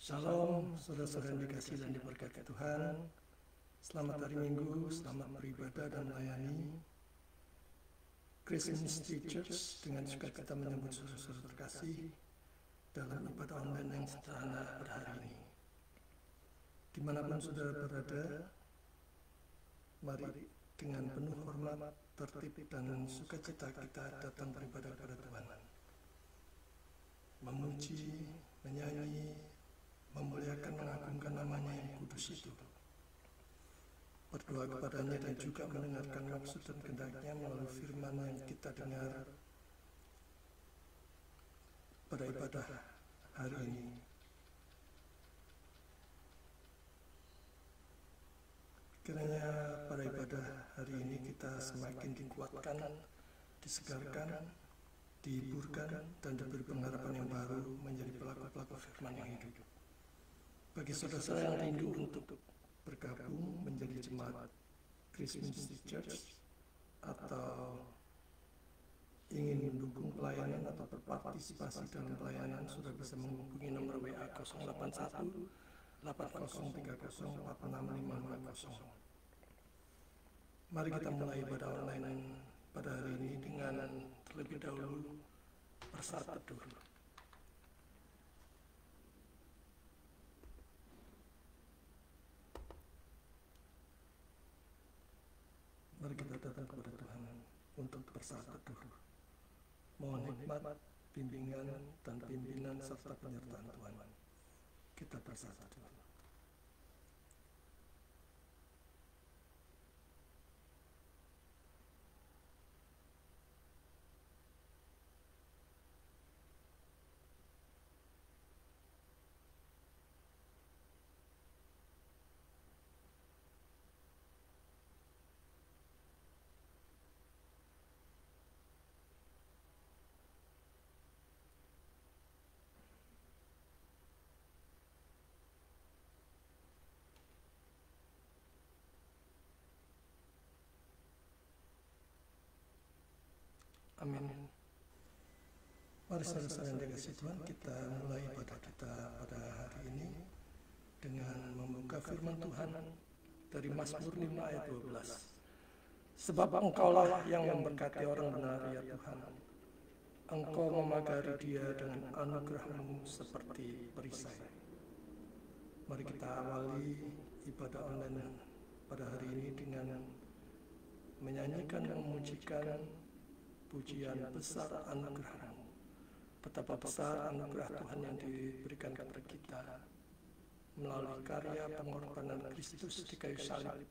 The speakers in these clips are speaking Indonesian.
Shalom, saudara-saudara yang dikasihi dan diberkati Tuhan. Selamat hari Minggu, selamat beribadah dan melayani. Grace Ministry Church dengan sukacita menyambut saudara-saudara terkasih dalam ibadah online yang sederhana pada hari ini. Dimanapun saudara berada, mari dengan penuh hormat, tertib dan sukacita kita datang beribadah kepada Tuhan. Memuji, menyanyi, memuliakan, mengagungkan namanya yang kudus itu. Berdoa kepadanya dan juga mendengarkan maksud dan kehendaknya melalui firman yang kita dengar pada ibadah hari ini. Kiranya pada ibadah hari ini kita semakin dikuatkan, disegarkan, dihiburkan, dan diberi pengharapan yang baru menjadi pelaku-pelaku firman yang hidup. Bagi saudara-saudara yang rindu untuk bergabung menjadi jemaat Grace Ministry Church atau ingin mendukung pelayanan atau berpartisipasi dalam pelayanan, sudah bisa menghubungi nomor WA 081 8030 86550. Mari kita mulai ibadah online pada hari ini dengan terlebih dahulu bersatu dulu. Mari kita datang kepada Tuhan untuk bersatu dulu. Mohon hikmat, bimbingan, dan pimpinan serta penyertaan Tuhan. Kita bersatu dulu. Amin. Mari saudara-saudara yang dikasihi Tuhan, kita mulai ibadah kita pada hari ini dengan membuka firman Tuhan dari Mazmur 5 ayat 12. Sebab Engkaulah yang memberkati orang benar, ya Tuhan. Engkau memagari dia dengan anugerah-Mu seperti perisai. Mari kita awali ibadah online pada hari ini dengan menyanyikan dan memujikan pujian besar anugerah-Mu. Betapa besar anugerah Tuhan yang diberikan kepada kita melalui karya pengorbanan Kristus di kayu salib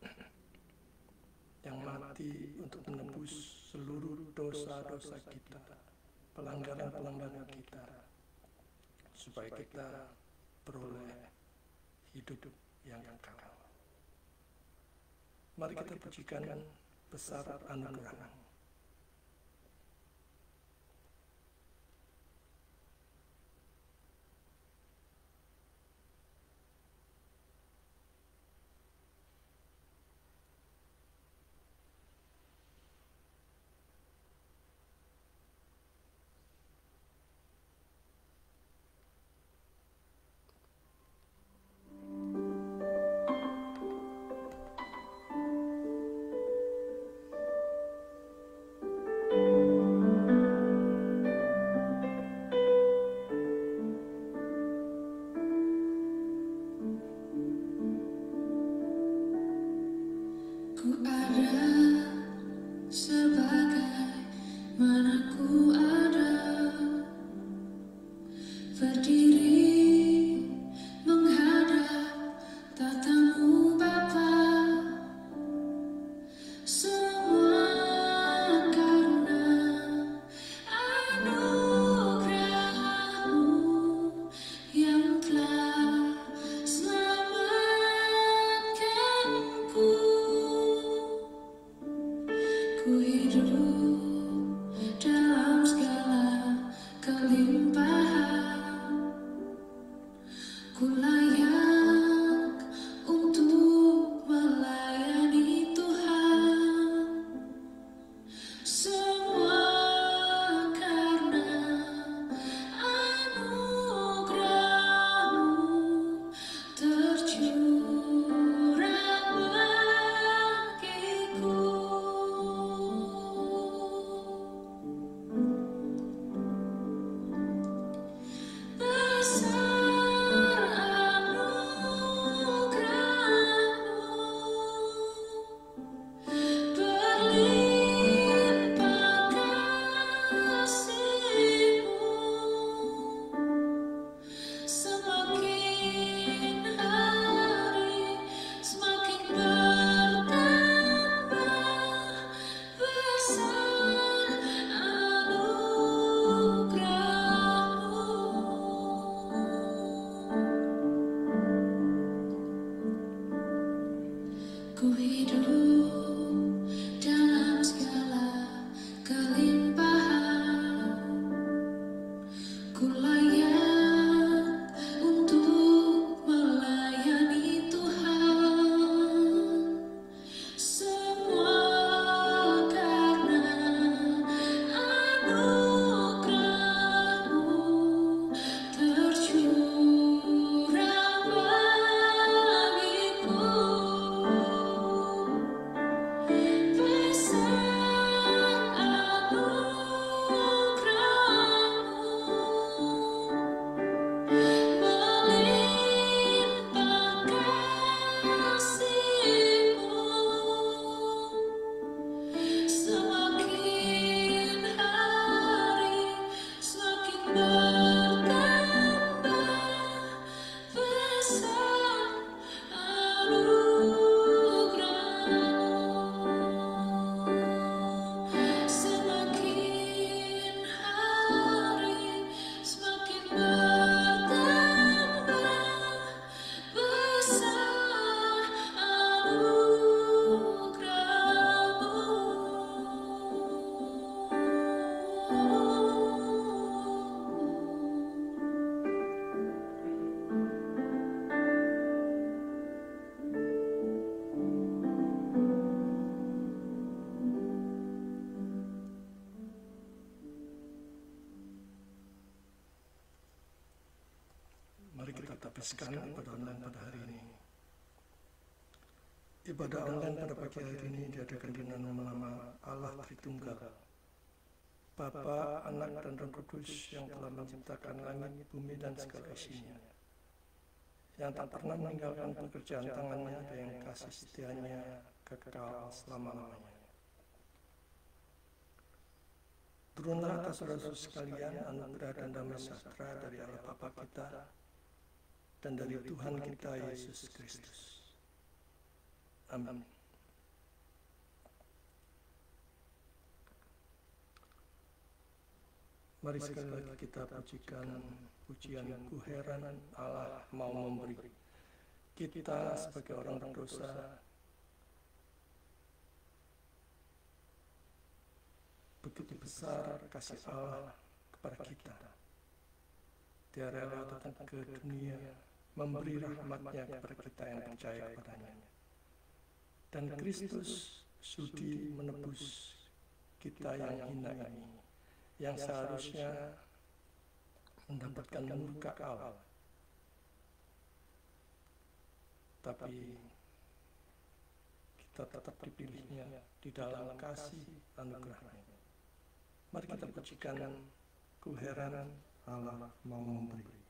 yang mati untuk menebus seluruh dosa-dosa kita, pelanggaran-pelanggaran kita, supaya kita beroleh hidup yang kekal. Mari kita pujikan besar anugerah-Mu. habiskan ibadah online pada hari ini. Ibadah online pada pagi hari ini diadakan dengan nama Allah Tritunggal, Bapa, Anak, dan Roh Kudus yang telah menciptakan langit, bumi, dan segala isinya, yang tak pernah meninggalkan pekerjaan tangannya dan yang kasih setianya kekal selama-lamanya. Turunlah atas saudara-saudara sekalian anugerah dan damai sejahtera dari Allah Bapa kita dan dari Tuhan kita Yesus Kristus. Amin. Mari sekali lagi kita pujikan pujian ku heran Allah mau memberi. Kita sebagai orang berdosa begitu besar kasih Allah kepada kita. Dia rela datang ke dunia memberi rahmatnya kepada kita yang percaya kepadanya. Dan Kristus sudi menebus kita yang hina ini, yang seharusnya mendapatkan murka Allah. Tapi kita tetap dipilihnya di dalam kasih anugerahnya. Mari kita pujikan ku heran Allah mau memberi.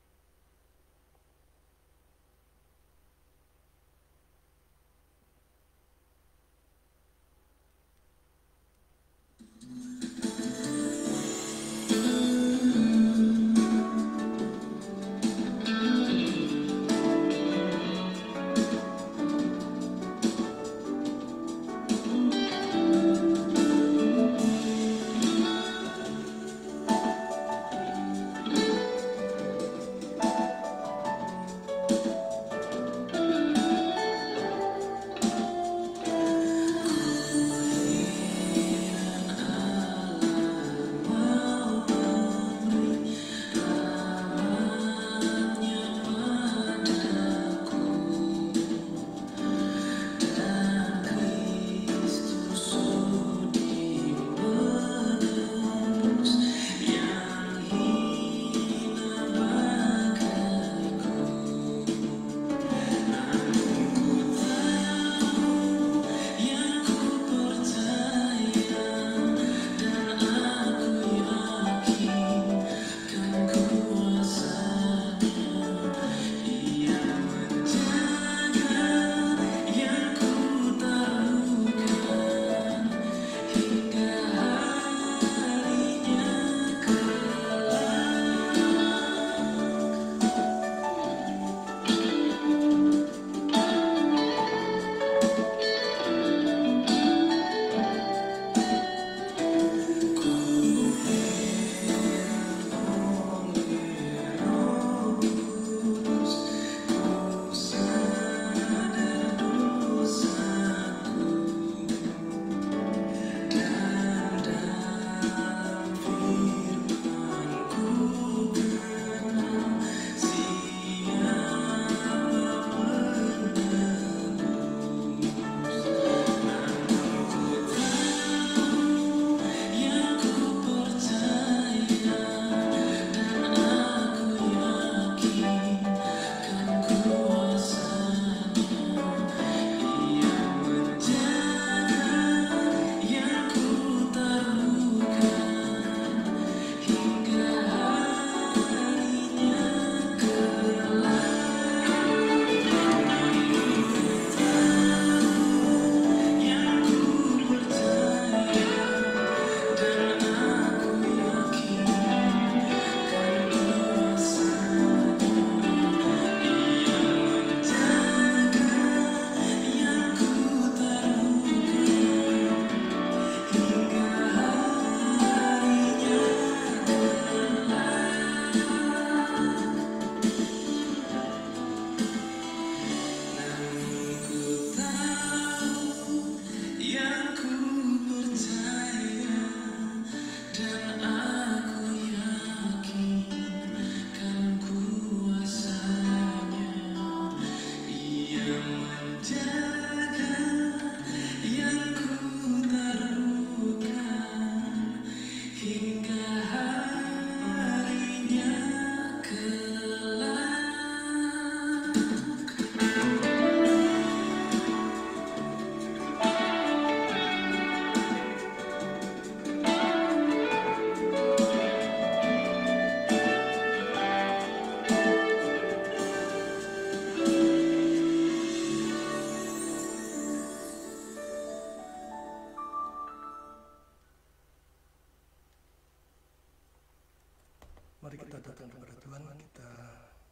Mari kita datang kepada Tuhan, kita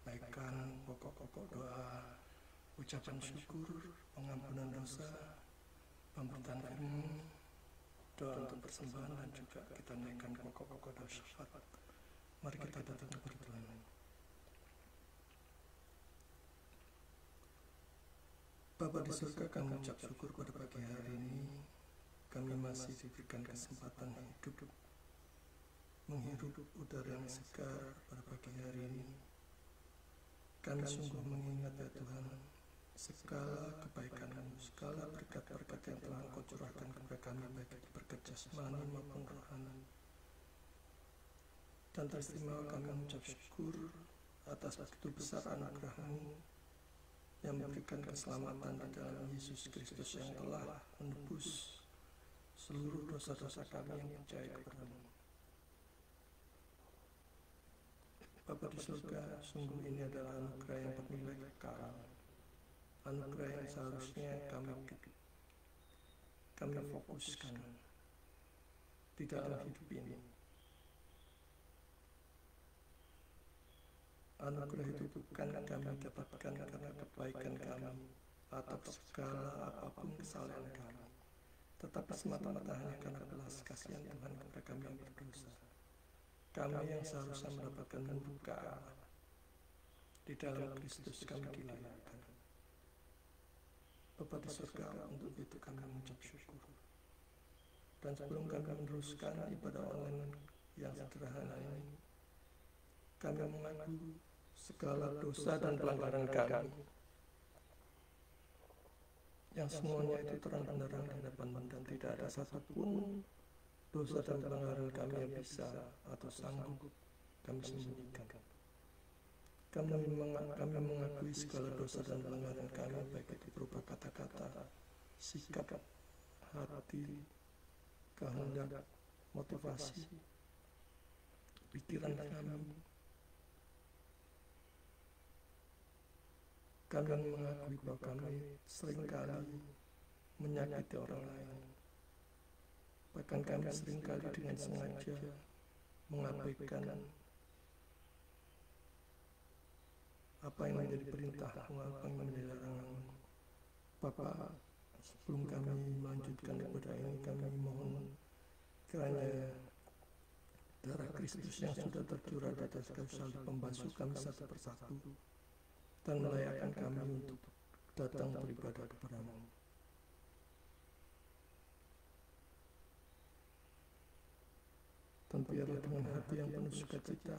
naikkan pokok-pokok doa, ucapan syukur, pengampunan dosa, pemberitaan firman, doa untuk persembahan, dan juga kita naikkan pokok-pokok doa syafaat. Mari kita datang kepada Tuhan. Bapa di surga, kami ucap syukur pada pagi hari ini. Kami masih diberikan kesempatan hidup, menghirup udara yang segar pada pagi hari ini. Kami sungguh mengingat ya Tuhan, segala kebaikan-Mu, segala berkat-berkat yang telah Engkau curahkan kepada kami, baik itu berkat jasmani maupun rohani. Dan teristimewa kami mengucap syukur atas begitu besar anugerah-Mu yang memberikan keselamatan di dalam Yesus Kristus yang telah menebus seluruh dosa-dosa kami yang percaya kepada-Mu. Bapa di surga, sungguh ini adalah anugerah yang bernilai kekal, anugerah yang seharusnya kami fokuskan di dalam hidup ini. Anugerah itu bukan kami dapatkan karena kebaikan kami atau segala apapun kesalahan kami, tetapi semata-mata hanya karena belas kasihan Tuhan kepada kami yang berdosa. Kami yang seharusnya mendapatkan murka Allah, di dalam Kristus kami dilayakkan. Bapa di surga, untuk itu kami mengucap syukur. Dan sebelum kami meneruskan ibadah online yang sederhana ini, kami mengaku segala dosa dan pelanggaran kami, yang semuanya itu terang benderang di hadapan-Mu, dan tidak ada satupun dosa dan pelanggaran kami yang bisa atau sanggup kami sembunyikan. Kami mengakui segala dosa dan pelanggaran kami, baik itu berupa kata-kata, sikap, hati, kehendak, motivasi, pikiran kami. Kami mengakui bahwa kami seringkali menyakiti orang lain. Bahkan kami seringkali dengan sengaja mengabaikan apa yang menjadi perintah-Mu, apa yang menjadi larangan-Mu. Bapa, sebelum kami melanjutkan ibadah ini, kami mohon kiranya darah Kristus yang sudah tercurah di atas kayu salib membasuh kami satu persatu dan melayakkan kami untuk datang beribadah kepada-Mu. Dan biarlah dengan hati yang penuh sukacita,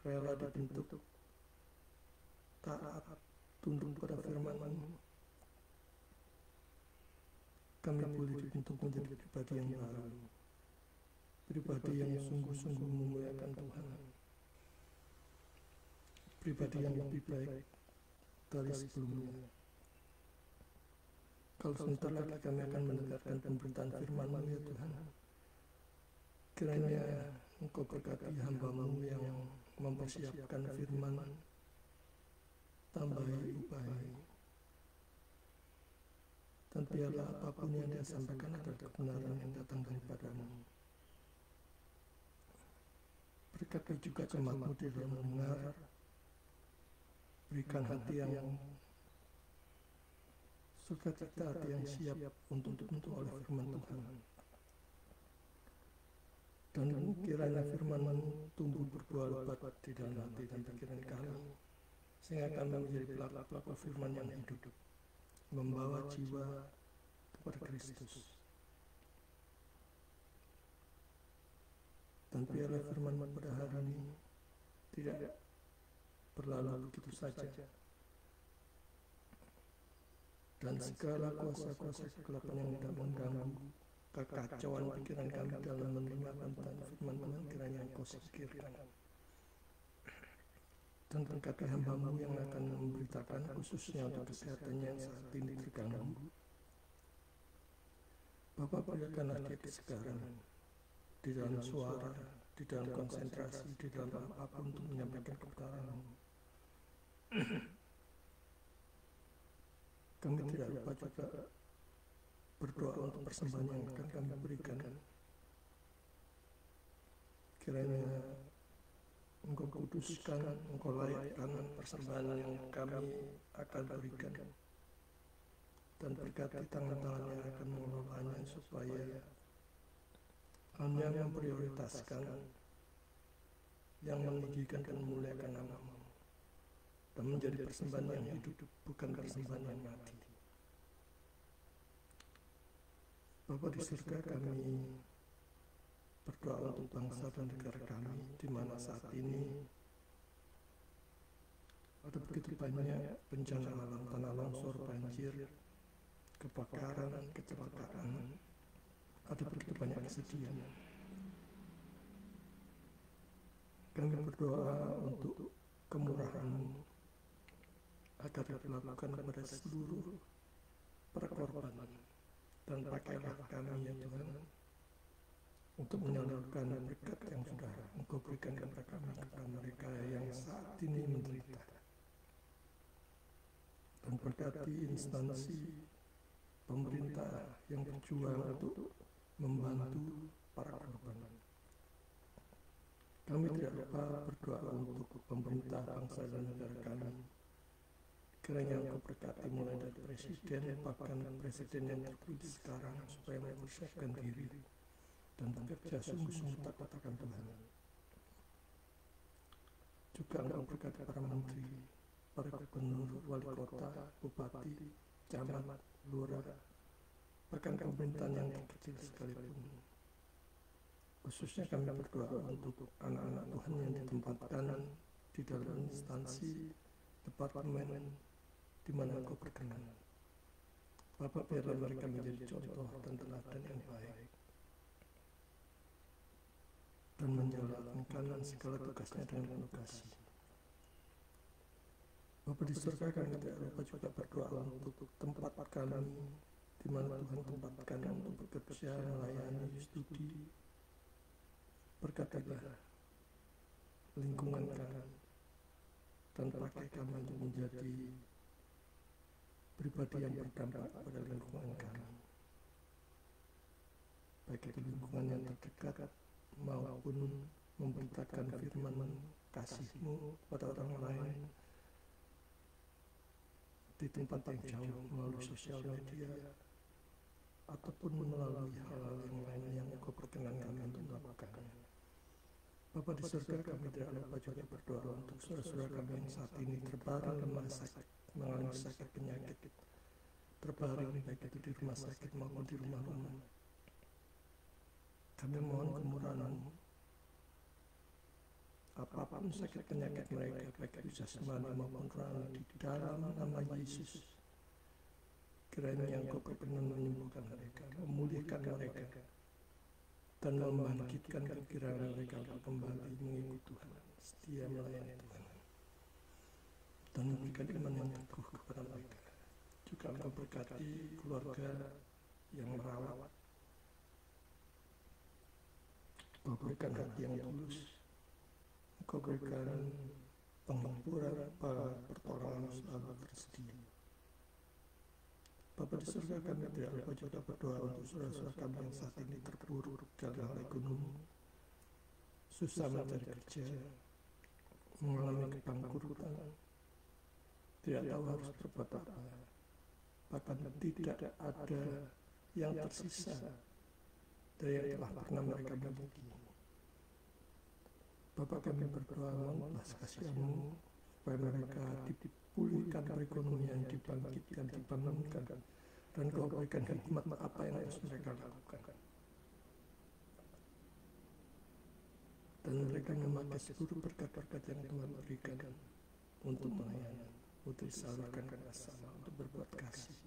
rela dibentuk, taat, tunduk pada firman-Mu, kami boleh dibentuk menjadi pribadi yang baru, pribadi yang sungguh-sungguh memuliakan Tuhan, pribadi yang lebih baik dari sebelumnya. Kalau sebentar lagi kami akan mendengarkan pemberitaan firman-Mu ya Tuhan, kiranya Engkau berkati hamba-Mu yang mempersiapkan firman, tambahi upahi, dan biarlah apapun yang Dia sampaikan adalah kebenaran yang datang daripada-Mu. Berkati juga jemaat-Mu di dalam mendengar, berikan hati yang sukacita, hati yang siap untuk dibentuk oleh firman Tuhan. Dan kiranya firman-Mu tumbuh berbuah lebat di dalam hati dan pikiran kami, sehingga kami menjadi pelaku-pelaku firman yang hidup, membawa jiwa kepada Kristus. Dan biarlah firman-Mu pada hari ini tidak berlalu begitu saja, dan segala kuasa-kuasa kegelapan yang tidak mengganggu kekacauan pikiran kami dalam menerima pemberitaan firman Tuhan, kiranya Engkau singkirkan. Dan berkati hamba-Mu yang akan memberitakan, khususnya untuk kesehatannya yang saat ini terganggu. Bapa, berikanlah dia kesegaran di dalam suara, di dalam konsentrasi, di dalam apapun untuk menyampaikan kebenaran-Mu. Kami tidak lupa juga berdoa untuk persembahan yang akan kami berikan. Kiranya Engkau kuduskan, Engkau layakkan persembahan yang kami akan berikan, dan berkati tangan-tangan yang akan mengelolanya supaya hanya memprioritaskan yang meninggikan dan memuliakan nama-Mu, dan menjadi persembahan yang hidup, bukan persembahan yang mati. Bapa di surga, kami berdoa untuk bangsa dan negara kami, di mana saat ini ada begitu banyak bencana alam, tanah longsor, banjir, kebakaran, kecelakaan, ada begitu banyak kesedihan. Kami berdoa untuk kemurahan-Mu agar dilakukan kepada seluruh para korban, dan pakailah kami ya Tuhan untuk menyalurkan berkat yang sudah Engkau berikan kepada kami, kepada mereka yang saat ini menderita, dan berkati instansi pemerintah yang berjuang untuk membantu para korban. Kami tidak lupa berdoa untuk pemerintah bangsa dan negara kami. Kiranya Engkau berkati mulai dari presiden, bahkan presiden yang terpilih sekarang, supaya mempersiapkan diri dan bekerja sungguh-sungguh tak katakan Tuhan. Juga Engkau berkati para menteri, para gubernur, wali kota, bupati, camat, lurah, bahkan pemerintahan yang terkecil sekalipun. Khususnya kami berdoa untuk anak-anak Tuhan yang ditempatkan di dalam instansi, departemen, di mana Engkau berkenan. Bapak, biarlah mereka menjadi contoh dan teladan yang baik, dan menjalankan segala tugasnya dengan penuh kasih. Bapa di surga, kami tidak lupa juga berdoa untuk tempat kami, di mana Tuhan tempatkan untuk bekerja, melayani, studi. Berkatilah lingkungan kami, dan pakai kami untuk menjadi pribadi yang berdampak pada lingkungan kami, baik itu lingkungan yang terdekat maupun memberitakan firman kasih-Mu pada orang lain di tempat yang jauh melalui sosial media ataupun melalui hal-hal yang lain yang Engkau perkenan kami untuk melakukannya. Bapa di surga, kami tidak lupa juga berdoa untuk saudara-saudara kami yang saat ini terbaring lemah sakit, mengalami sakit penyakit, terbaring baik itu di rumah sakit maupun di rumah-rumah. Kami mohon kemurahan-Mu, apapun sakit penyakit mereka, baik itu jasmani maupun rohani, di dalam nama Yesus, kiranya Engkau berkenan menyembuhkan mereka, memulihkan mereka, dan membangkitkan kepikiran mereka untuk kembali mengikut Tuhan, setia melayani Tuhan, dan memberikan iman yang teguh kepada mereka. Juga Engkau berkati keluarga yang merawat, Engkau berikan hati yang tulus, Engkau berikan penghiburan, pertolongan selalu tersedia. Bapa di surga, kami tidak lupa juga berdoa untuk saudara-saudara kami yang saat ini terpuruk dalam hal ekonomi, susah mencari kerja, mengalami kebangkrutan, tidak tahu harus berbuat apa, bahkan tidak ada yang tersisa dari yang telah pernah mereka miliki. Bapak, kami berdoa mohon belas kasihan-Mu supaya mereka dipulihkan perekonomian, dibangkitkan, dibangunkan, dan Kau berikan hikmat apa yang harus mereka lakukan, dan mereka memakai seluruh berkat-berkat yang Tuhan berikan untuk melayani, untuk disalurkan ke bersama, untuk berbuat kasih.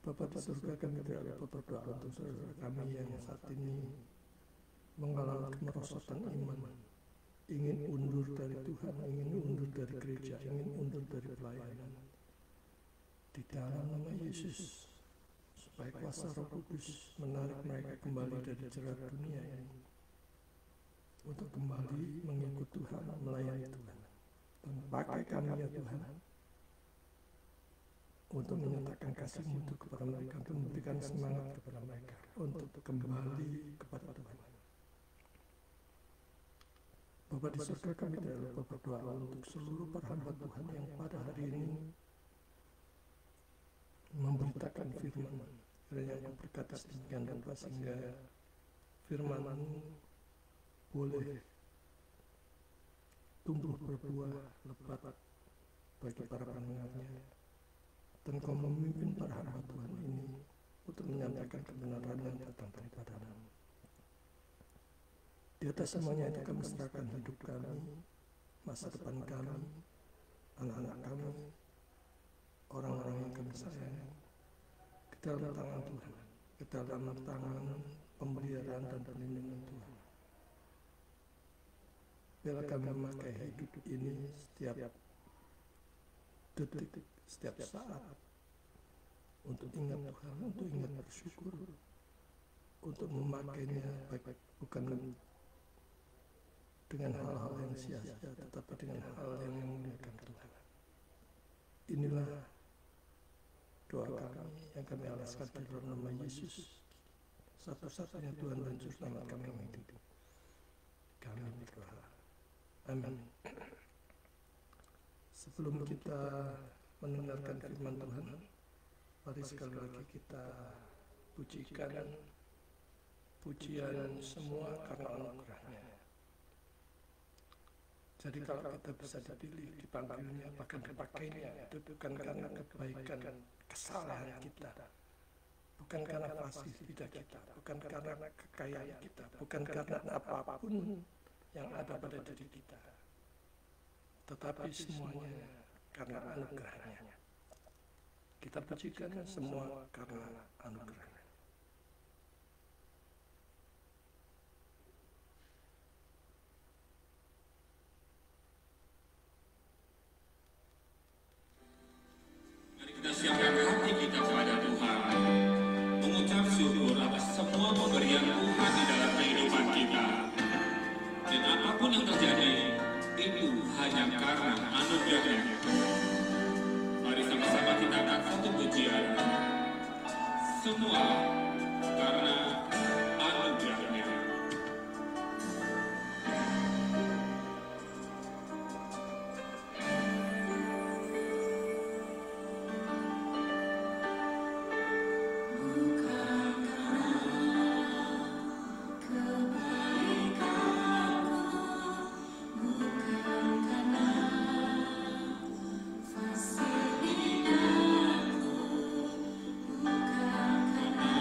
Bapa di surga, kami tidak lupa berdoa untuk saudara kami yang saat ini mengalami kemerosotan iman, ingin undur dari Tuhan, ingin undur dari gereja, ingin undur dari pelayanan. Di dalam nama Yesus, supaya kuasa Roh Kudus menarik mereka kembali dari jerat dunia ini, untuk kembali mengikut Tuhan, melayani Tuhan. Dan pakai kami ya Tuhan, untuk menyatakan kasih-Mu itu kepada mereka, untuk memberikan semangat kepada mereka untuk kembali kepada Tuhan. Bapa di surga, kami tidak lupa berdoa untuk seluruh para hamba Tuhan yang pada hari ini memberitakan firman. Kiranya Engkau berkati sedemikian rupa sehingga firman-Mu boleh tumbuh berbuah lebat bagi para pendengarnya, dan Kau memimpin para hamba Tuhan ini untuk menyampaikan kebenaran yang datang daripada-Mu. Di atas semuanya itu kami serahkan hidup kami, masa depan kami, anak-anak kami, orang-orang yang kami sayangi, ke dalam tangan Tuhan, ke dalam tangan pemeliharaan dan perlindungan Tuhan. Biarlah kami memakai hidup ini setiap detik, setiap saat, untuk ingat Tuhan, untuk ingat bersyukur, untuk memakainya baik bukan dengan hal-hal yang sia-sia, tetapi dengan hal yang memuliakan Tuhan. Inilah doa kami yang kami alaskan di dalam nama Yesus, satu-satunya Tuhan dan Juru Selamat kami yang hidup. Kami berdoa. Amin. Sebelum kita mendengarkan firman Tuhan, mari sekali lagi kita pujikan pujian semua karena anugerah-Nya. Jadi kalau kita bisa dipilih, dipanggilnya, bahkan dipakainya, itu bukan karena kebaikan, kesalahan kita, bukan karena fasilitas kita, bukan karena kekayaan kita, bukan karena apapun yang ada pada diri kita, tetapi semuanya karena anugerah-Nya. Kita pujikan semua karena anugerah-Nya. Kita siapkan hati kita kepada Tuhan, mengucap syukur atas semua pemberian Tuhan di dalam kehidupan kita. Dan apapun yang terjadi, itu hanya karena anugerah-Nya. Mari sama-sama kita angkat satu pujian. Semua karena anugerah-Nya. Fasilitasku, bukan karena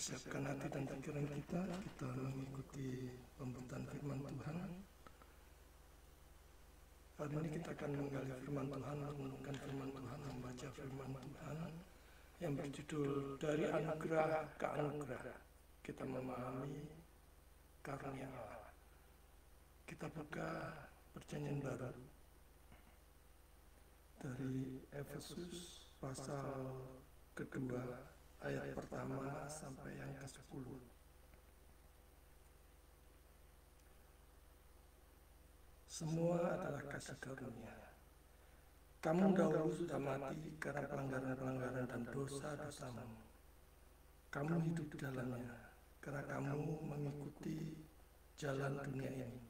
persiapkan hati dan pikiran kita mengikuti pemberitaan firman Tuhan. Hari ini kita akan menggali firman Tuhan, merenungkan firman Tuhan, membaca firman Tuhan yang berjudul Dari Anugerah ke Anugerah. Kita memahami karunia Allah. Kita buka Perjanjian Baru dari Efesus pasal kedua ayat pertama sampai yang ke-10. Semua adalah kasih karunia. Kamu dahulu sudah mati karena pelanggaran-pelanggaran dan dosa-dosamu. Kamu hidup di dalamnya karena kamu mengikuti jalan dunia ini.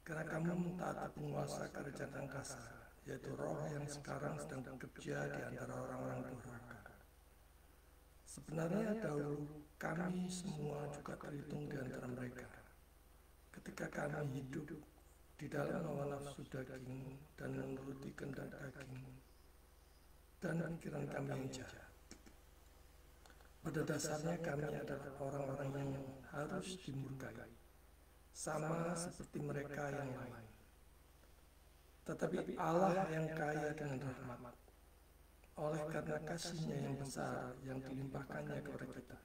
Karena kamu mentaati penguasa kerajaan angkasa, yaitu roh yang sekarang sedang bekerja di antara orang-orang durhaka. Sebenarnya dahulu kami semua juga terhitung di antara mereka. Ketika kami hidup di dalam hawa nafsu daging dan menuruti kehendak daging dan pikiran kami yang jahat. Pada dasarnya kami adalah orang-orang yang harus dimurkai, sama seperti mereka yang lain. Tetapi Allah yang kaya dengan rahmat, oleh karena kasih-Nya yang besar yang dilimpahkannya kepada kita,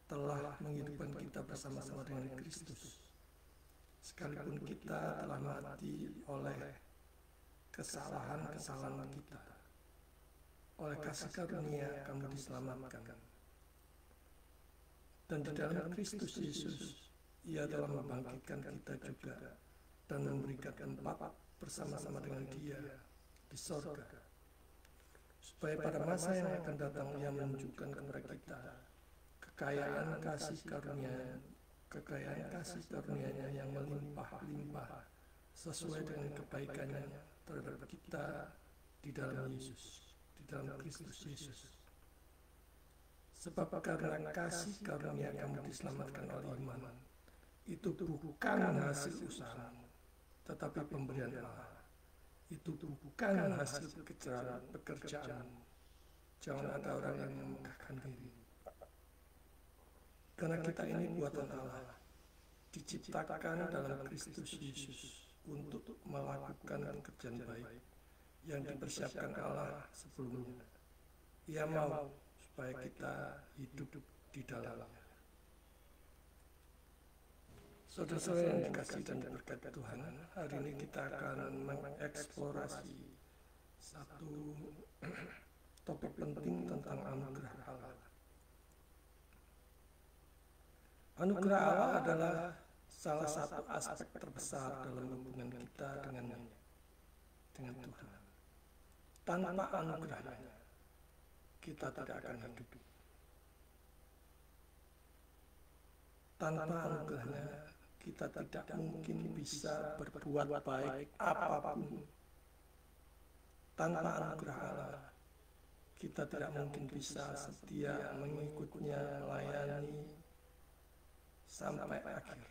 telah menghidupkan kita bersama-sama dengan Kristus. Sekalipun kita telah mati oleh kesalahan-kesalahan kita, oleh kasih karunia kamu diselamatkan. Dan di dalam Kristus Yesus, Ia telah membangkitkan kita juga dan memberikan tempat bersama-sama dengan Dia di sorga, supaya pada masa yang akan datang Ia menunjukkan kepada kita kekayaan kasih karunia-Nya yang melimpah-limpah sesuai dengan kebaikannya terhadap kita di dalam Yesus, di dalam Kristus Yesus. Sebab karena kasih karunia kamu diselamatkan oleh iman, itu bukan hasil usahamu, tetapi pemberian Allah. Itu bukan hasil pekerjaanmu. Jangan ada orang yang memegahkan diri. Karena kita ini buatan Allah, diciptakan dalam Kristus Yesus untuk melakukan pekerjaan baik yang dipersiapkan Allah sebelumnya. Ia mau supaya kita hidup di dalamnya. Saudara-saudara yang dikasihi dan diberkati Tuhan, hari ini kita akan mengeksplorasi satu topik penting tentang anugerah Allah. Anugerah Allah adalah salah satu aspek terbesar dalam hubungan kita dengan Tuhan. Tanpa anugerahnya, kita tidak akan hidup. Tanpa anugerahnya, kita tidak mungkin bisa berbuat baik apapun. Tanpa anugerah Allah, kita tidak mungkin bisa setia mengikutnya, melayani sampai akhir,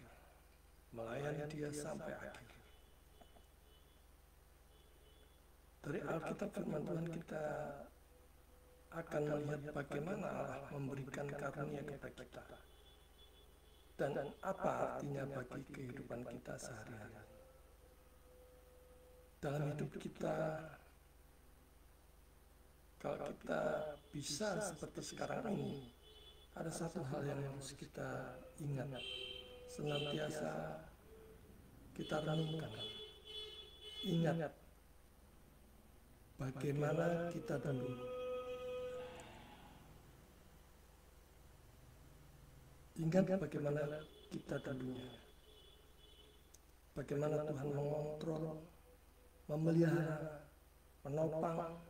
melayani Dia sampai akhir. Dari Alkitab firman Tuhan kita akan melihat bagaimana Allah memberikan karunia kepada kita dan apa artinya bagi kehidupan kita sehari-hari. Dalam hidup kita, kalau kita bisa seperti sekarang ini, ada satu hal yang harus kita ingat, senantiasa kita renungkan. Ingat bagaimana kita dulu. Ingat bagaimana kita dulunya. Bagaimana Tuhan mengontrol, memelihara, menopang,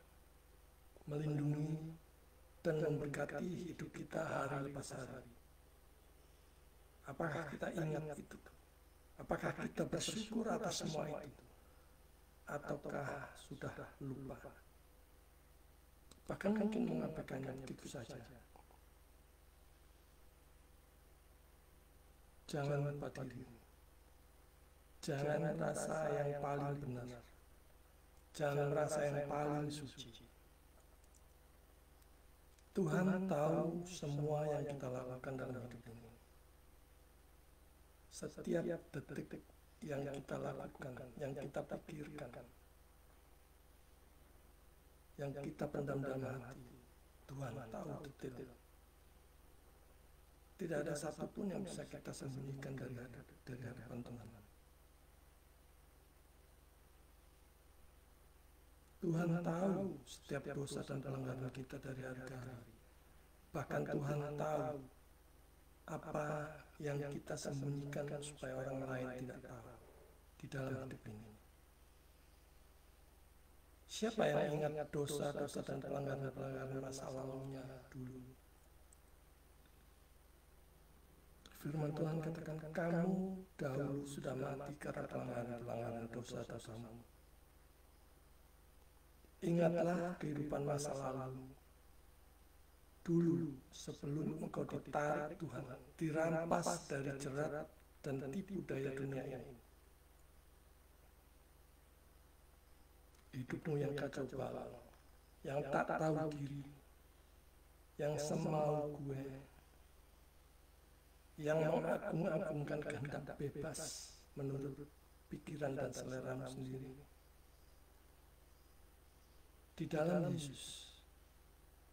melindungi, dan memberkati hidup kita hari lepas hari. Apakah kita ingat itu? Apakah kita bersyukur atas semua itu? Ataukah sudah lupa? Bahkan mungkin mengabaikannya begitu saja. Jangan lupa diri. Jangan merasa yang paling benar. Jangan merasa yang paling suci. Tuhan tahu semua yang kita lakukan dalam hidup ini. Setiap detik yang kita lakukan, yang kita pikirkan, yang kita pendam dalam hati, Tuhan tahu detail. Tidak ada satupun yang bisa kita sembunyikan dari hadapan Tuhan. Tuhan tahu setiap dosa dan pelanggaran kita dari hari ke hari. Bahkan Tuhan tahu apa yang kita sembunyikan supaya orang lain tidak tahu di dalam hidup ini. Siapa yang ingat dosa-dosa dan pelanggaran-pelanggaran masa lalunya dulu? Firman Tuhan katakan, kamu dahulu sudah mati karena pelanggaran-pelanggaran dosa-dosamu. Ingatlah kehidupan masa lalu. Dulu sebelum engkau ditarik Tuhan, dirampas dari jerat dan tipu daya dunia ini. Hidupmu yang kacau balau, yang tak tahu diri, yang semau gue, yang mengagung-agungkan kehendak bebas menurut pikiran dan seleramu sendiri. Di dalam Yesus,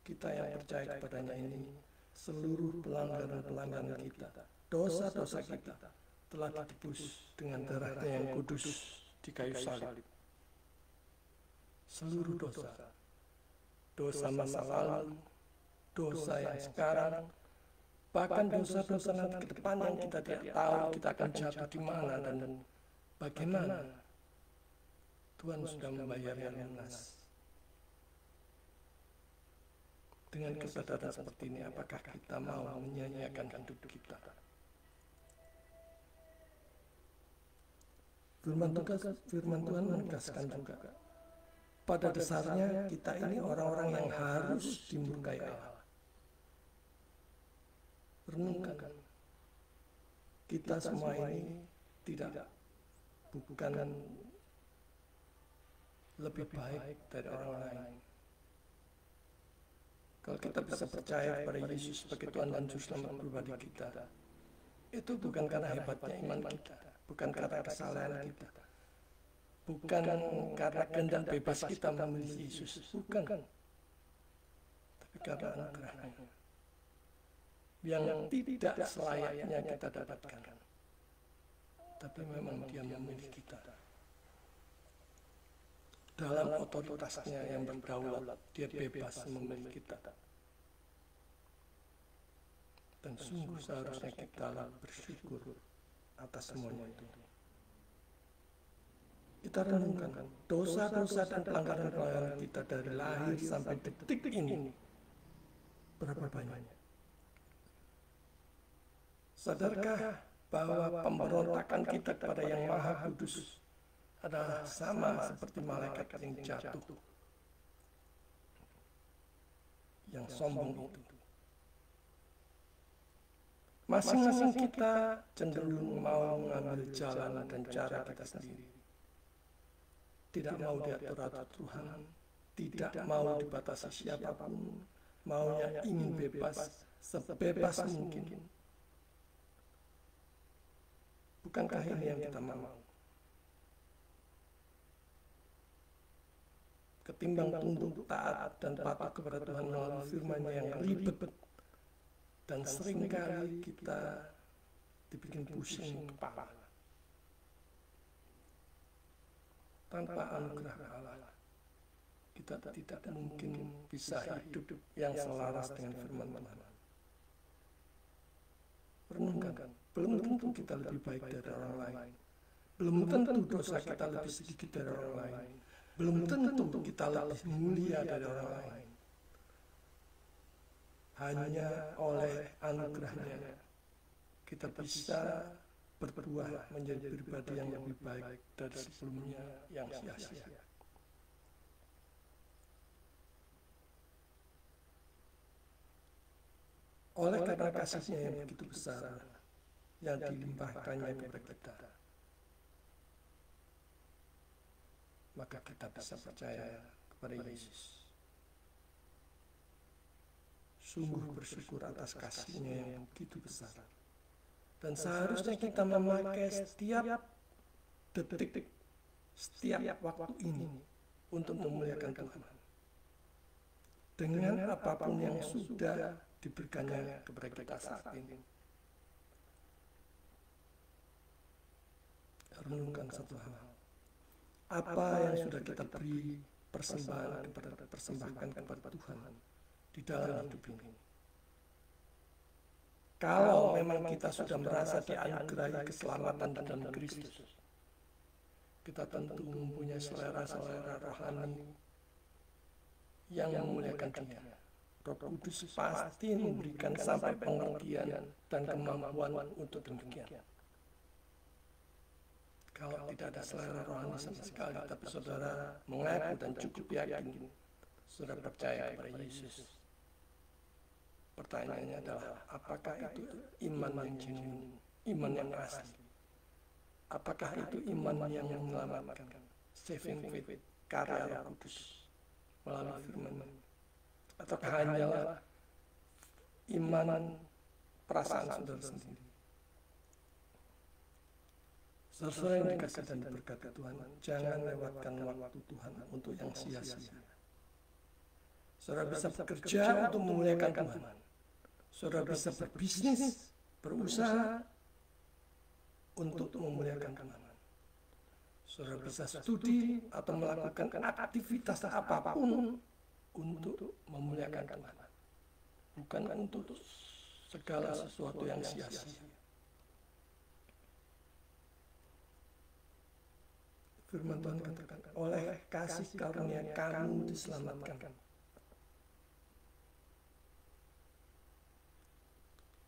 kita yang percaya kepadanya ini, seluruh pelanggaran-pelanggaran kita, dosa-dosa kita telah ditebus dengan darahnya yang kudus di kayu salib. Seluruh dosa, dosa masa lalu, dosa yang sekarang, bahkan dosa-dosa nanti ke depan yang kita tidak tahu kita akan jatuh di mana dan bagaimana, Tuhan sudah membayarnya lunas. Dengan kesadaran seperti ini, apakah kita mau menyanyiakan hidup kita? Firman Tuhan menegaskan juga, pada dasarnya kita ini orang-orang yang harus dimurkai Allah. Renungkan, kita semua ini bukan lebih baik dari orang lain. Kalau kita bisa percaya kepada Yesus sebagai Tuhan dan Juru Selamat pribadi kita, itu bukan karena hebatnya iman kita, bukan karena kesalahan kita, bukan karena kehendak bebas kita memilih Yesus, bukan, tapi karena anugerahnya yang tidak selayaknya kita dapatkan, tapi memang Dia memilih kita. Dalam otoritasnya yang berdaulat, Dia bebas memilih kita. Dan sungguh seharusnya kita bersyukur atas semuanya itu. Kita renungkan dosa-dosa dan pelanggaran-pelanggaran kita dari lahir sampai detik ini. Berapa banyak? Sadarkah bahwa pemberontakan kita kepada Yang Maha Kudus adalah sama seperti malaikat yang jatuh, yang sombong itu? Masing-masing kita cenderung mau mengambil jalan dan cara kita sendiri. Tidak mau diatur-atur Tuhan, tidak mau dibatasi siapapun, maunya ingin bebas, sebebas mungkin. Bukankah ini yang kita mau? Ketimbang tunduk, taat, dan patuh kepada Tuhan melalui firman-Nya yang ribet, dan seringkali kita dibikin pusing kepala. Tanpa anugerah Allah, kita tidak mungkin bisa hidup yang selaras dengan firman Tuhan. Renungkan, belum tentu kita lebih baik dari orang lain. Belum tentu dosa kita lebih sedikit dari orang lain. Belum tentu kita lebih mulia dari orang lain. Hanya oleh anugerahnya kita bisa berbuah menjadi pribadi yang lebih baik dari sebelumnya yang sia-sia. Oleh karena kasih-Nya yang begitu besar yang dilimpahkannya kepada kita, maka kita bisa percaya kepada Yesus. sungguh bersyukur atas kasih-Nya yang begitu besar. Dan seharusnya kita memakai setiap detik, setiap waktu ini untuk memuliakan Tuhan. Dengan apapun yang sudah diberikannya kepada kita saat ini. Renungkan satu hal. Apa yang sudah kita beri persembahkan kepada Tuhan di dalam hidup ini. Kalau memang kita sudah merasa dianugerahi keselamatan di dalam Kristus, kita tentu mempunyai selera-selera rohani yang memuliakan Dia. Roh Kudus pasti memberikan sampai pengertian dan kemampuan untuk demikian. Kalau tidak ada selera rohani sama sekali, tapi saudara mengaku dan cukup yakin, saudara percaya kepada Yesus. Pertanyaannya adalah, apakah itu iman yang genuine, iman yang asli? Apakah itu iman yang menyelamatkan, saving faith, karya Roh Kudus melalui firman? Ataukah hanyalah iman perasaan saudara sendiri? Saudara yang dikasih dan diberkati Tuhan, jangan lewatkan waktu Tuhan untuk yang sia-sia. Saudara bisa bekerja untuk memuliakan Tuhan. Saudara bisa berbisnis, berusaha untuk memuliakan Tuhan. Saudara bisa studi atau melakukan aktivitas apapun untuk memuliakan Tuhan. Bukan untuk segala sesuatu yang sia-sia. Firman Tuhan katakan, oleh kasih karunia kamu diselamatkan.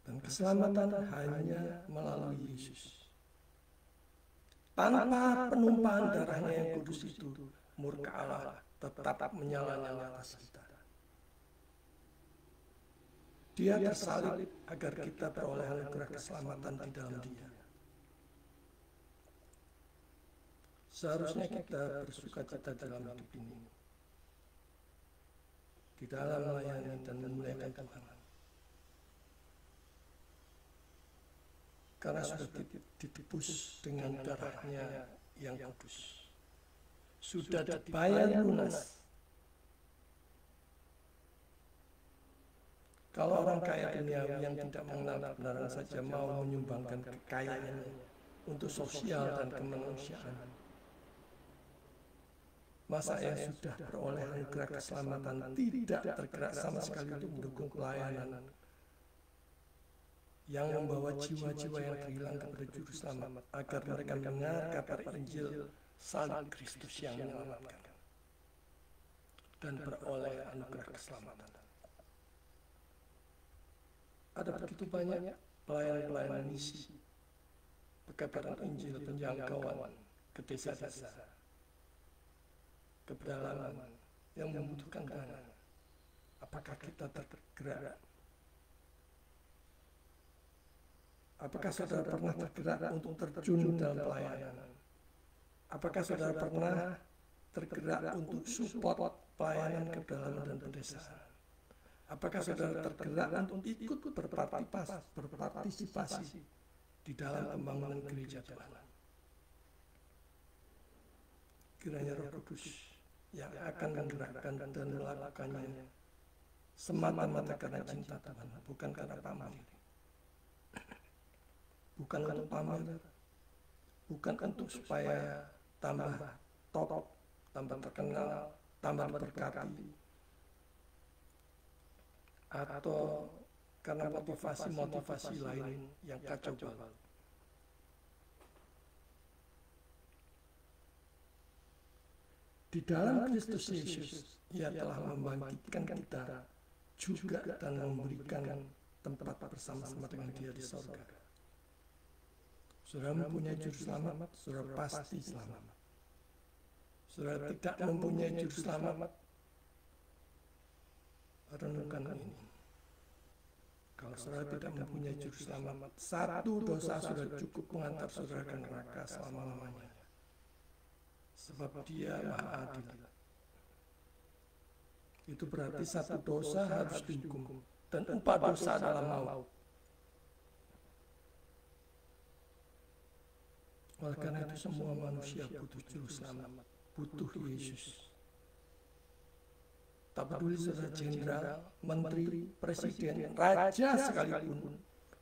Dan keselamatan hanya melalui Yesus. Tanpa penumpahan darahnya yang kudus itu, murka Allah tetap menyala-nyala atas kita. Dia tersalib agar kita beroleh anugerah keselamatan di dalam Dia. Seharusnya kita bersukacita dalam hidup ini, di dalam melayani dan memuliakan Tuhan. Karena sudah ditebus dengan darahnya yang kudus. Sudah dibayar lunas. Kalau orang kaya duniawi yang tidak mengenal kebenaran saja mau menyumbangkan kekayaannya untuk sosial dan kemanusiaan, masa yang sudah beroleh anugerah keselamatan tidak tergerak sama sekali untuk mendukung pelayanan yang membawa jiwa-jiwa yang terhilang kepada Juru Selamat agar mereka mendengar kabar Injil salib Kristus yang menyelamatkan dan beroleh anugerah keselamatan. Ada begitu banyak pelayanan-pelayanan misi, pekabaran Injil, penjangkauan ke desa-desa, ke pedalaman yang membutuhkan dana. Apakah kita tergerak? Apakah saudara pernah tergerak untuk terjun dalam pelayanan? Apakah saudara pernah tergerak untuk support pelayanan ke pedalaman dan pedesaan? Apakah saudara tergerak untuk ikut berpartisipasi di dalam pembangunan gereja Tuhan? Kiranya Roh Kudus yang akan menggerakkan dan melakukannya semata-mata karena cinta Tuhan, bukan karena pamrih. Bukan untuk pamer, bukan untuk supaya tambah top, tambah terkenal, tambah berkati, atau karena motivasi lain yang kacau balau. Di dalam Kristus Yesus, Ia telah membangkitkan kita juga dan memberikan tempat bersama-sama dengan Dia di surga. Saudara mempunyai Juru Selamat, saudara pasti selamat. Saudara tidak mempunyai Juru Selamat, renungkan ini. Kalau saudara tidak mempunyai Juru Selamat, satu dosa sudah cukup mengantar saudara ke neraka selama-lamanya. Sebab Dia Maha Adil. Itu berarti satu dosa harus dihukum dan upah dosa adalah maut. Oleh karena itu semua manusia butuh juru selamat, butuh Yesus. Tak peduli saudara jenderal, menteri, presiden, raja sekalipun,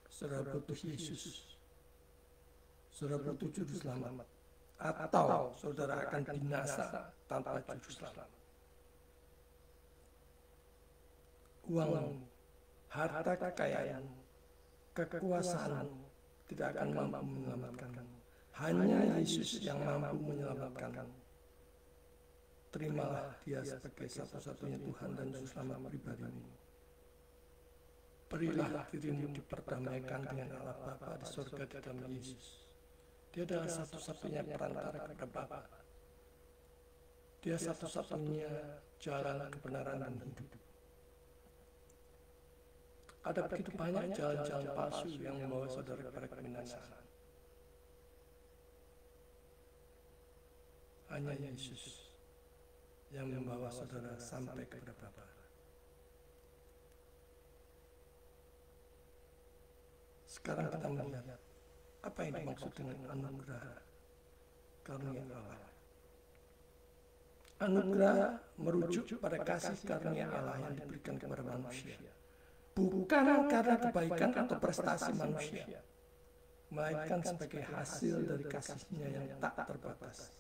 saudara butuh Yesus. Saudara butuh juru selamat, atau saudara akan binasa tanpa juru selamat. Uang, harta kekayaan, kekuasaan tidak akan mampu menyelamatkanmu. Hanya Yesus yang mampu menyelamatkanmu. Terimalah Dia sebagai satu-satunya Tuhan dan Juru Selamat pribadimu. Berilah dirimu diperdamaikan dengan Allah Bapa di surga di dalam Yesus. Dia adalah satu-satunya perantara kepada Bapa. Dia satu-satunya jalan kebenaran dan hidup. Ada begitu banyak jalan-jalan palsu yang membawa saudara kepada kebinasaan. Hanya Yesus yang membawa saudara sampai kepada Bapa. Sekarang kita melihat apa yang dimaksud dengan anugerah karunia Allah. Anugerah merujuk pada kasih karunia Allah yang diberikan kepada manusia, bukan karena kebaikan atau prestasi manusia, melainkan sebagai hasil dari kasih-Nya yang tak terbatas.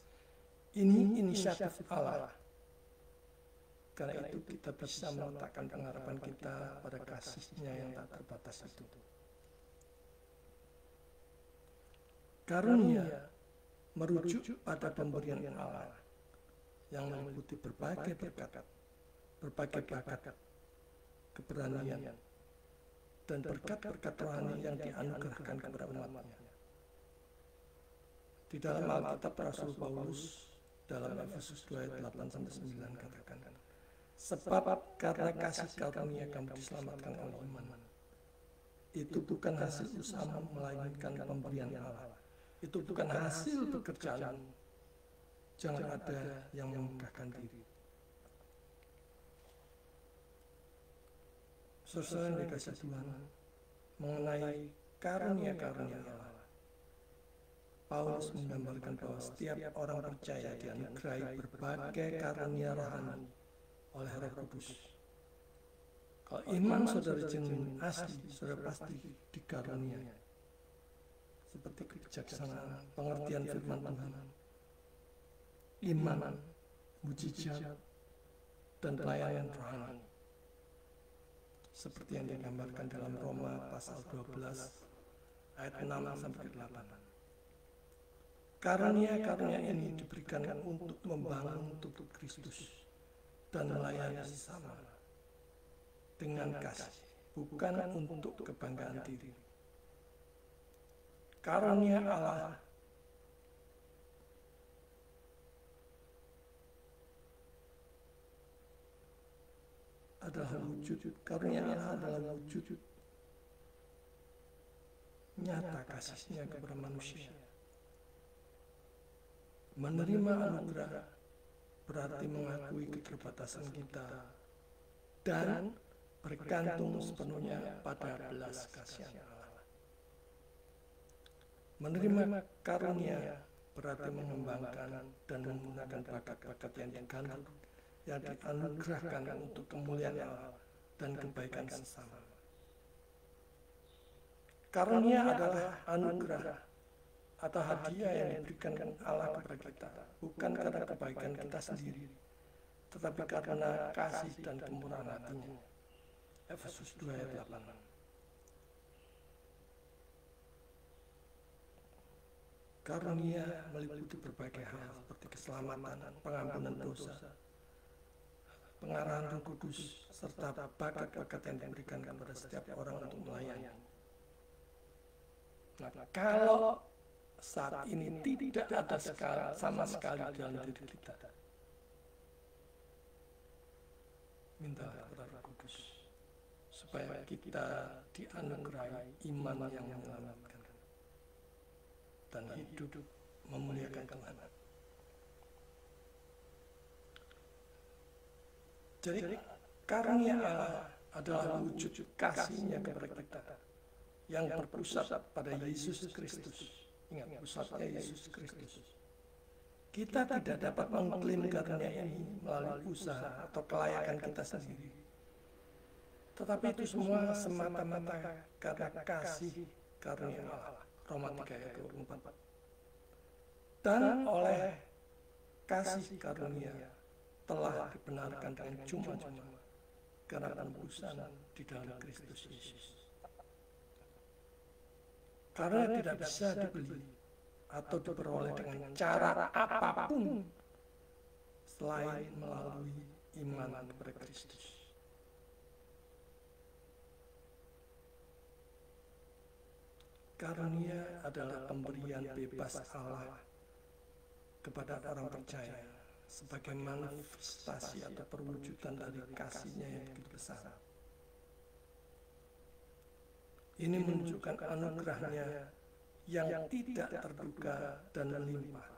Ini inisiatif Allah. Karena itu kita bisa meletakkan pengharapan kita pada kasih-Nya yang tak terbatas itu. Karunia merujuk pada pemberian Allah yang meliputi berbagai berkat, berbagai bakat, keberanian, dan berkat-berkat rohani yang dianugerahkan kepada umat-Nya. Di dalam Alkitab Rasul Paulus dalam Efesus 2 ayat 8-9 katakan, sebab karena kasih karunia kamu diselamatkan oleh iman. Itu bukan hasil usahamu, melainkan pemberian Allah. Itu bukan hasil pekerjaanmu. Jangan ada yang memegahkan diri. Saudara yang dikasihi Tuhan, mengenai karunia-karunia Allah, Paulus menggambarkan bahwa setiap orang percaya dianugerahi berbagai karunia rohani oleh Roh Kudus. Kalau iman saudara genuine asli, saudara pasti dikaruniai seperti kebijaksanaan, pengertian firman Tuhan, iman, mujizat, dan pelayanan rohani. Seperti yang digambarkan dalam Roma pasal 12 ayat 6-8. Karunia-karunia ini diberikan untuk membangun tubuh Kristus dan melayani sesama dengan kasih, bukan untuk kebanggaan diri. Karunia Allah adalah wujud, karunia Allah adalah wujud nyata kasih-Nya kepada manusia. Menerima anugerah berarti mengakui keterbatasan kita dan bergantung sepenuhnya pada belas kasihan Allah. Menerima karunia berarti mengembangkan dan menggunakan bakat-bakat yang digandul, yang dianugerahkan untuk kemuliaan Allah dan kebaikan sesama. Karunia adalah anugerah atau hadiah yang diberikan Allah kepada kita, bukan karena kebaikan kita sendiri, tetapi karena kasih dan kemurahan hati-Nya. Efesus 2 ayat 8. Karunia meliputi berbagai hal seperti keselamatan, pengampunan dosa, pengarahan Roh Kudus, serta bakat-bakat yang diberikan kepada setiap orang untuk melayani. Nah, kalau saat ini tidak ada sama sekali dalam diri kita, minta kepada Roh Kudus supaya kita dianugerahi iman yang menyelamatkan dan hidup memuliakan Tuhan. Jadi karunia Allah adalah wujud kasih-Nya kepada kita yang berpusat pada Yesus Kristus. Ingat, pusatnya Yesus Kristus. Kita tidak dapat mengklaim karunia ini melalui usaha atau kelayakan kita sendiri. Tetapi itu semua semata-mata karena kasih karunia Allah. Roma 3 ayat 24. Dan oleh kasih karunia telah dibenarkan dengan cuma-cuma karena penebusan di dalam Kristus Yesus. Karena tidak bisa dibeli atau diperoleh dengan cara apapun selain melalui iman kepada Kristus. Karunia adalah pemberian bebas Allah kepada orang percaya sebagai manifestasi atau perwujudan dari kasih-Nya yang begitu besar. Ini menunjukkan anugerah-Nya yang tidak terduga dan melimpah.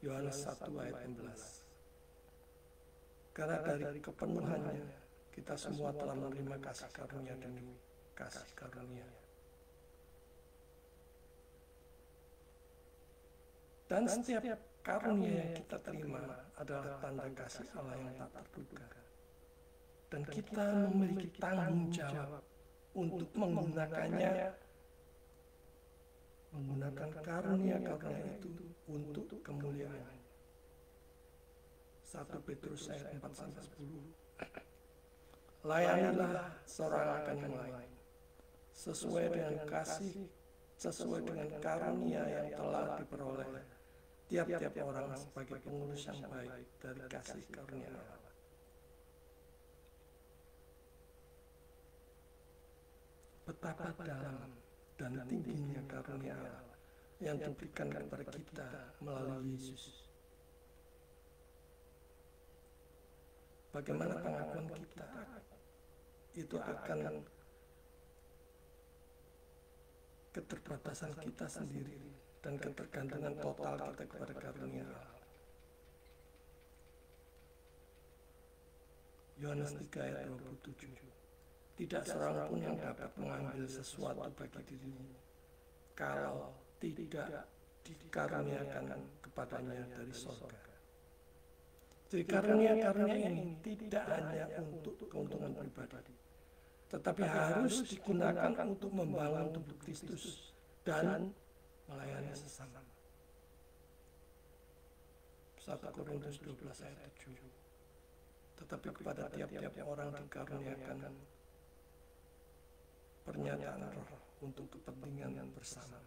Yohanes 1 ayat 16. Karena dari kepenuhannya kita semua telah menerima kasih karunia demi kasih karunia. Dan setiap karunia yang kita terima adalah tanda kasih Allah yang tak terduga. Dan kita memiliki tanggung jawab untuk menggunakannya, menggunakan karunia-karunia itu untuk kemuliaan. 1 Petrus ayat 4-10. Layanilah seorang akan yang lain, sesuai dengan kasih, sesuai dengan karunia yang telah diperoleh tiap-tiap orang sebagai pengurus yang baik dari kasih karunia Allah. Betapa dalam dan tingginya karunia Allah yang diberikan kepada kita melalui Yesus. Bagaimana pengakuan kita itu akan keterbatasan kita sendiri dan ketergantungan total kita kepada karunia Allah. Yohanes 3 ayat 27. Tidak seorang pun yang dapat mengambil sesuatu bagi dirinya kalau tidak dikaruniakan kepadanya dari surga. Jadi karunia-karunia ini tidak hanya untuk keuntungan pribadi, tetapi harus digunakan untuk membangun tubuh Kristus dan melayani sesama. 1 Korintus 12 ayat 7. Tetapi kepada tiap-tiap orang dikaruniakan pernyataan roh untuk kepentingan bersama.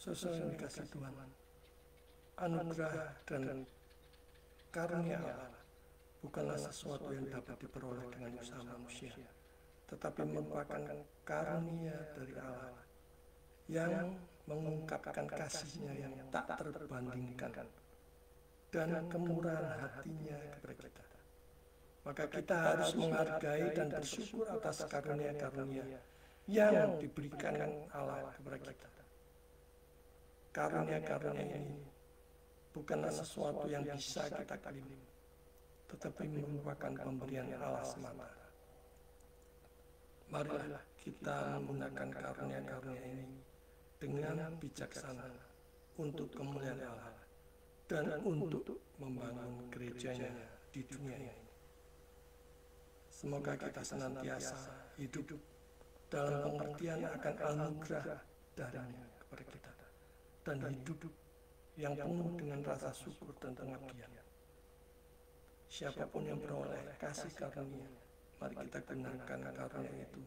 Sesuai yang dikasih Tuhan, anugerah dan karunia Allah bukanlah sesuatu yang dapat diperoleh dengan usaha manusia, tetapi merupakan karunia dari Allah yang mengungkapkan kasih-Nya yang tak terbandingkan dan kemurahan hati-Nya kepada kita. Maka kita harus menghargai dan bersyukur atas karunia-karunia yang diberikan Allah kepada kita. Karunia-karunia ini bukanlah sesuatu yang bisa kita klaim, tetapi merupakan pemberian Allah semata. Marilah kita menggunakan karunia-karunia ini dengan bijaksana untuk kemuliaan Allah dan untuk membangun gereja-Nya di dunia ini. Semoga kita senantiasa hidup dalam pengertian akan anugerah dari-Nya kepada kita dan hidup yang penuh dengan rasa syukur dan pengabdian. Siapapun yang beroleh kasih karunia, mari kita gunakan karunia itu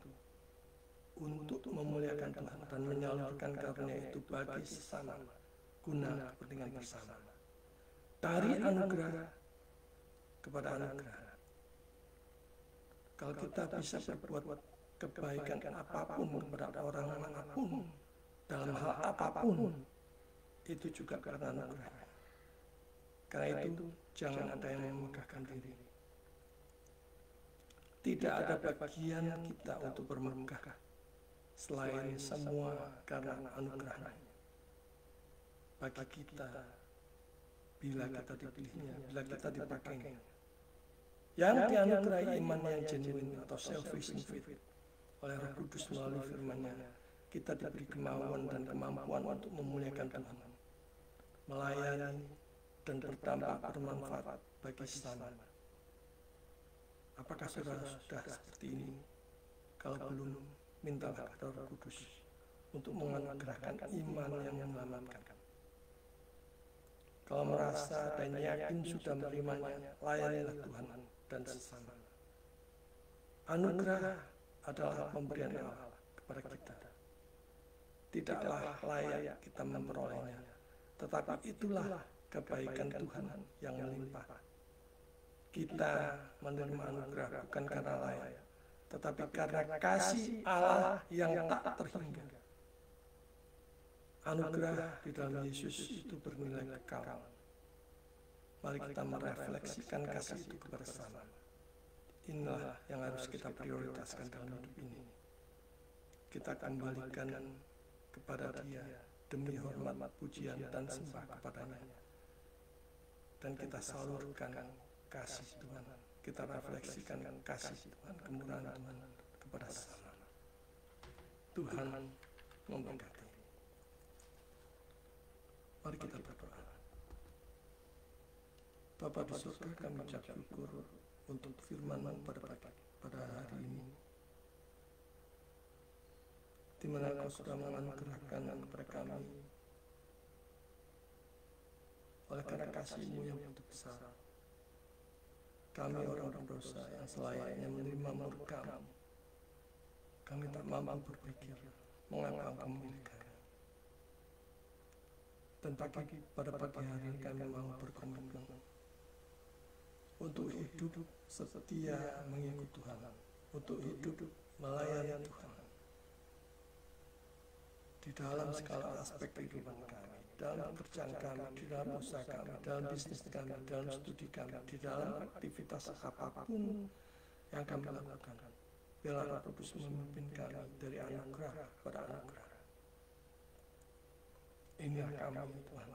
untuk memuliakan Tuhan dan menyalurkan karunia itu bagi sesama guna kepentingan bersama. Dari anugerah kepada anugerah. Kalau kita bisa berbuat kebaikan apapun kepada orang manapun, dalam hal apapun, itu juga karena anugerah. Karena itu, jangan ada yang memegahkan diri. Tidak ada bagian kita untuk bermegah, selain semua karena anugerah. bagi kita bila kita dipilihnya, bila kita dipakainya. Yang dianugerahi iman yang genuine atau salvation faith oleh Roh Kudus melalui firman-Nya, kita diberi kemauan dan kemampuan untuk memuliakan Tuhan, melayani dan berdampak bermanfaat bagi sesama. Apakah saudara sudah seperti ini? Kalau belum, mintalah kepada Roh Kudus untuk menganugerahkan iman yang menyelamatkan. Kalau merasa dan yakin sudah menerimanya, layanilah Tuhan dan sesama. Anugerah adalah pemberian Allah kepada kita. Tidaklah layak kita memperolehnya, tetapi itulah kebaikan Tuhan yang melimpah. Kita menerima anugerah bukan karena layak, tetapi karena kasih Allah yang tak terhingga. Anugerah di dalam Yesus itu bernilai kekal. Mari kita merefleksikan kasih itu kepada sesama. Inilah yang harus kita prioritaskan dalam hidup ini. Kita kembalikan kepada Dia demi hormat, pujian, dan sembah kepadanya. Dan kita salurkan kasih Tuhan. Kita refleksikan kasih Tuhan, kemurahan Tuhan kepada sesama. Tuhan memberkati. Mari kita berdoa. Bapa di surga, kami ucap syukur untuk firman-Mu pada hari ini, di mana Kau sudah menganugerahkan kepada kami oleh karena kasih-Mu yang begitu besar. Kami orang berdosa yang selayaknya menerima murka-Mu. Kami tak mampu berpikir mengapa Engkau memilih kami. Dan pada pagi hari ini kami mau berkomitmen untuk hidup setia mengikut Tuhan, untuk hidup melayani Tuhan di dalam segala aspek kehidupan kami, dalam pekerjaan kami, di dalam usaha kami, dalam bisnis kami, dalam studi kami, di dalam aktivitas apapun yang kami lakukan. Biarlah Roh Kudus memimpin kami dari anugerah kepada anugerah. Inilah kami Tuhan.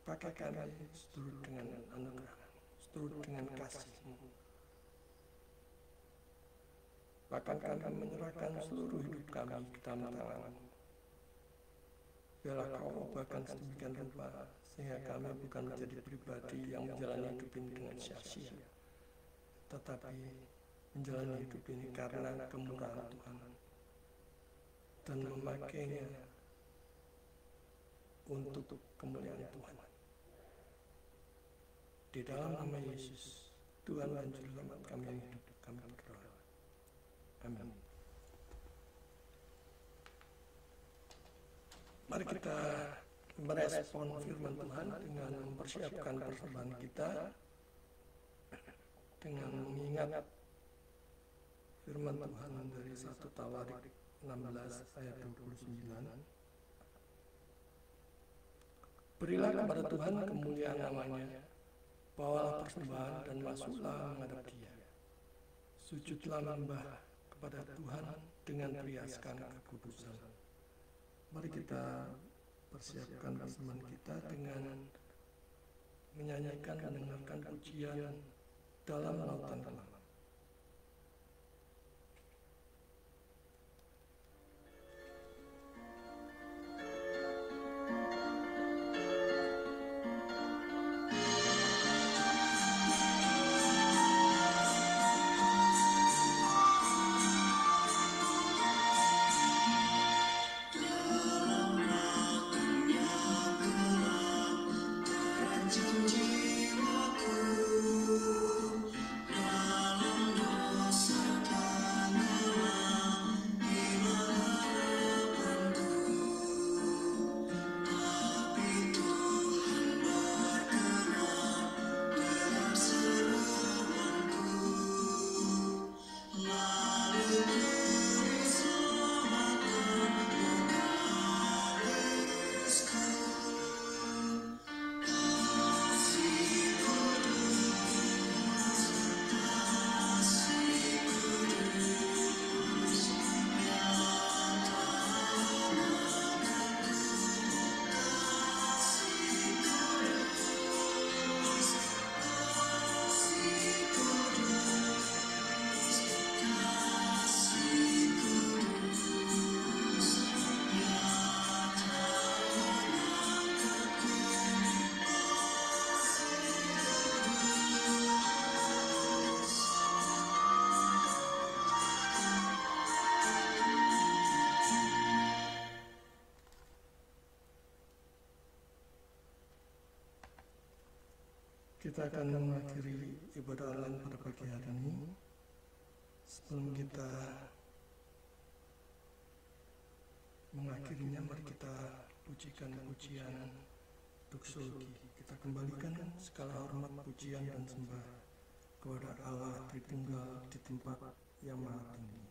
Pakai kami seturut dengan anugerah, seturut dengan kasih-Mu. Bahkan kami menyerahkan seluruh hidup kami ke dalam tangan-Mu. Biarlah Kau ubahkan sedemikian rupa, sehingga kami bukan menjadi pribadi yang menjalani hidup ini dengan sia-sia, tetapi menjalani hidup ini karena kemurahan Tuhan, dan memakainya untuk kemuliaan Tuhan. Di dalam nama Yesus, Tuhan dan Juru Selamat kami yang hidup, kami berdoa. Amin. Mari kita merespon firman Tuhan dengan mempersiapkan persembahan kita, dengan mengingat firman Tuhan dari 1 Tawarik 16 ayat 29. Berilah kepada Tuhan kemuliaan namanya, bawalah persembahan dan masuklah menghadap Dia. Sujudlah menyembah kepada Tuhan dengan riaskan kekudusan. Mari kita persiapkan persembahan kita dengan menyanyikan, mendengarkan pujian dalam lautan kelam. Jiwaku Kita akan mengakhiri ibadah online pada pagi hari ini. Sebelum kita mengakhirinya, mari kita pujikan pujian doksologi. Kita kembalikan segala hormat, pujian, dan sembah kepada Allah Tritunggal di tempat yang maha tinggi.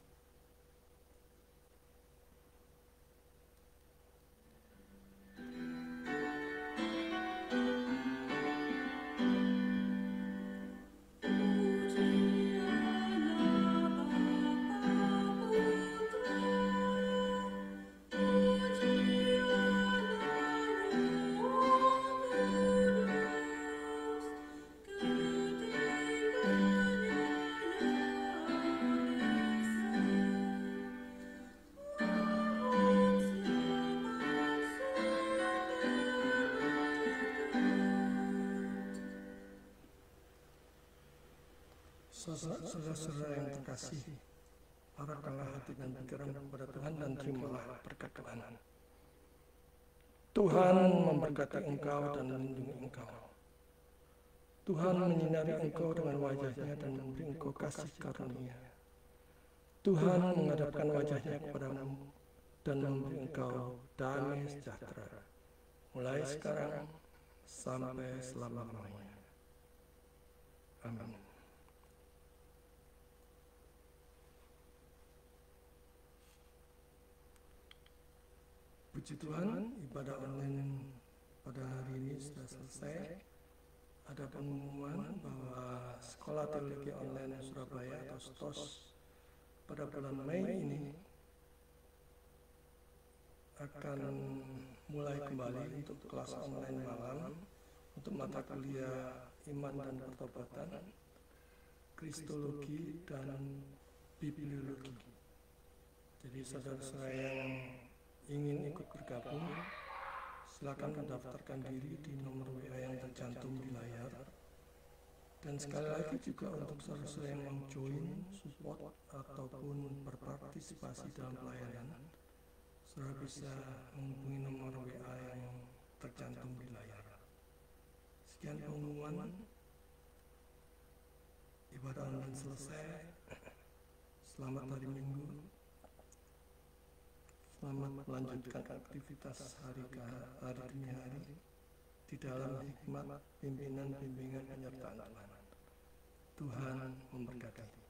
Saudara-saudara yang terkasih, arahkanlah hati dan pikiran kepada Tuhan dan terimalah berkat Tuhan. Tuhan memberkati engkau dan melindungi engkau. Tuhan menyinari engkau dengan wajahnya dan memberi engkau kasih karunia. Tuhan menghadapkan wajahnya kepadamu dan memberi engkau damai sejahtera, mulai sekarang sampai selama-lamanya. Amin. Puji Tuhan, ibadah online pada hari ini sudah selesai. Ada pengumuman bahwa Sekolah Teologi Online Surabaya atau STOS pada bulan Mei ini akan mulai kembali untuk kelas online malam untuk mata kuliah Iman dan Pertobatan, Kristologi, dan Bibliologi. Jadi saudara-saudara yang ingin ikut bergabung, silakan mendaftarkan diri di nomor WA yang tercantum di layar. Dan sekali lagi juga untuk saudara-saudara yang mau join, support, ataupun berpartisipasi dalam pelayanan, saudara bisa menghubungi nomor WA yang tercantum di layar. Sekian pengumuman, ibadah online selesai. Selamat hari Minggu. Selamat melanjutkan aktivitas hari demi hari di dalam hikmat, pimpinan, bimbingan, penyertaan Tuhan. Tuhan memberkati.